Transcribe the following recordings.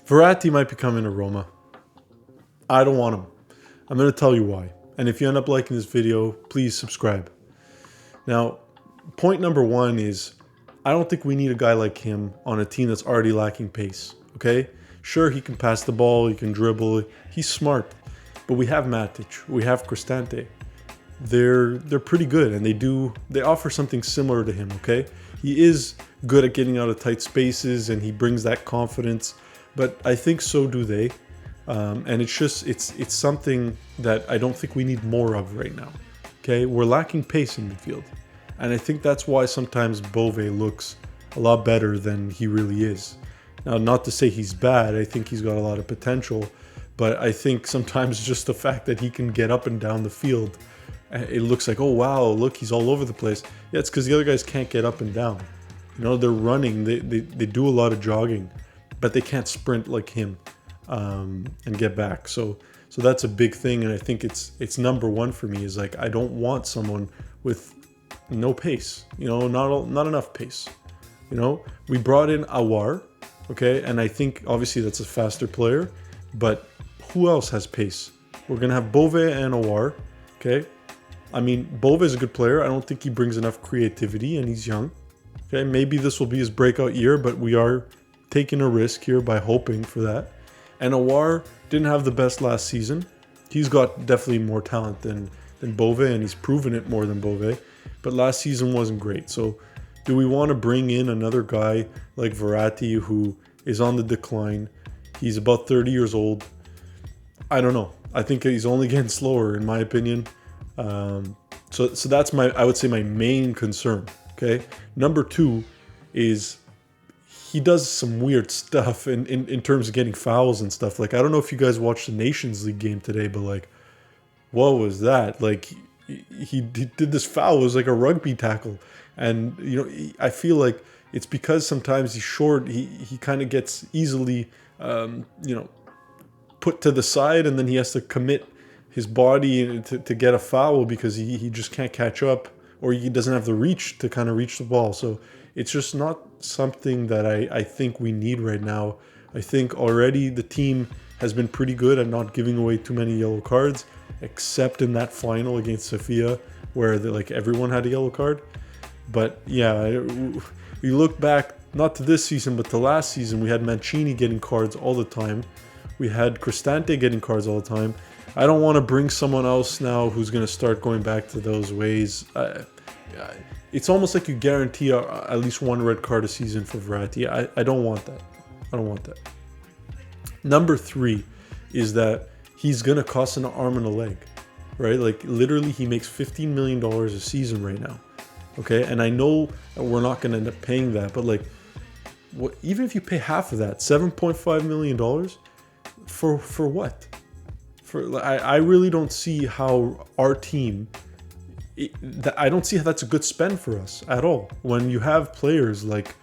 Verratti might be coming to Roma. I don't want him. I'm going to tell you why. And if you end up liking this video, please subscribe. Now, point number one is I don't think we need a guy like him on a team that's already lacking pace, okay? Sure, he can pass the ball, he can dribble, he's smart. But we have Matic, we have Cristante. They're pretty good, and they offer something similar to him, okay? He is good at getting out of tight spaces, and he brings that confidence, but I think so do they. And it's something that I don't think we need more of right now, okay? We're lacking pace in midfield. And I think that's why sometimes Bove looks a lot better than he really is. Now, not to say he's bad, I think he's got a lot of potential, but I think sometimes just the fact that he can get up and down the field, it looks like, oh wow, look, he's all over the place. Yeah, it's because the other guys can't get up and down. You know, they're running, they do a lot of jogging, but they can't sprint like him and get back. So that's a big thing, and I think it's number one for me is like I don't want someone with no pace, you know, not enough pace. You know, we brought in Awar, okay, and I think obviously that's a faster player, but who else has pace? We're gonna have Bove and Awar, okay. I mean, Bove is a good player. I don't think he brings enough creativity, and he's young. Okay, maybe this will be his breakout year, but we are taking a risk here by hoping for that. And Awar didn't have the best last season. He's got definitely more talent than Bove, and he's proven it more than Bove. But last season wasn't great. So do we want to bring in another guy like Verratti who is on the decline? He's about 30 years old. I don't know. I think he's only getting slower, in my opinion. So that's I would say my main concern. Okay. Number two is he does some weird stuff in terms of getting fouls and stuff. Like, I don't know if you guys watched the Nations League game today, but like, what was that? Like, he did this foul. It was like a rugby tackle. And, you know, I feel like it's because sometimes he's short. He kind of gets easily, you know, put to the side, and then he has to commit his body to get a foul because he just can't catch up, or he doesn't have the reach to kind of reach the ball. So it's just not something that I think we need right now. I think already the team has been pretty good at not giving away too many yellow cards, except in that final against Sofia where like everyone had a yellow card. But yeah, we look back, not to this season, but to last season, we had Mancini getting cards all the time. We had Cristante getting cards all the time. I don't want to bring someone else now who's going to start going back to those ways. It's almost like you guarantee at least one red card a season for Verratti. I don't want that. I don't want that. Number three is that he's going to cost an arm and a leg, right? Like, literally, he makes $15 million a season right now, okay? And I know we're not going to end up paying that, but like, even if you pay half of that, $7.5 million, for what? I really don't see how our team, I don't see how that's a good spend for us at all. When you have players like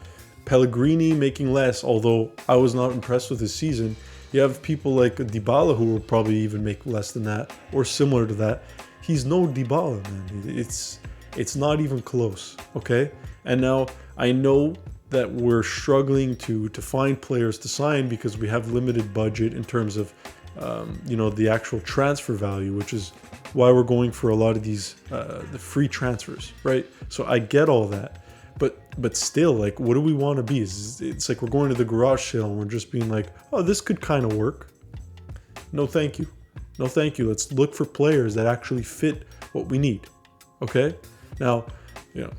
Pellegrini making less, although I was not impressed with his season, you have people like Dybala who will probably even make less than that or similar to that. He's no Dybala, man. It's not even close, okay? And now I know that we're struggling to find players to sign because we have limited budget in terms of you know, the actual transfer value, which is why we're going for a lot of these the free transfers, right? So I get all that, but still, like, what do we want to be? It's like we're going to the garage sale and we're just being like, oh, this could kind of work. No, thank you. No, thank you. Let's look for players that actually fit what we need. Okay. Now, you know,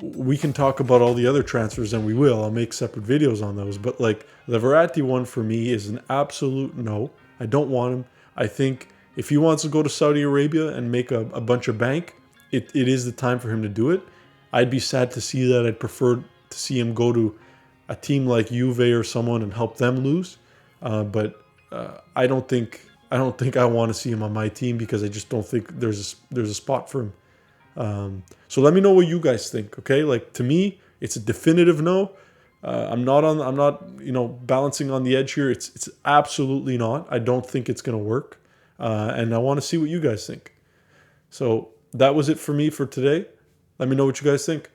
we can talk about all the other transfers, and we will. I'll make separate videos on those. But like the Verratti one for me is an absolute no. I don't want him. I think if he wants to go to Saudi Arabia and make a bunch of bank, it is the time for him to do it. I'd be sad to see that. I'd prefer to see him go to a team like Juve or someone and help them lose. But I don't think I want to see him on my team because I just don't think there's a spot for him. So let me know what you guys think. Okay, like, to me, it's a definitive no. I'm not you know, balancing on the edge here. It's absolutely not. I don't think it's going to work. And I want to see what you guys think. So that was it for me for today. Let me know what you guys think.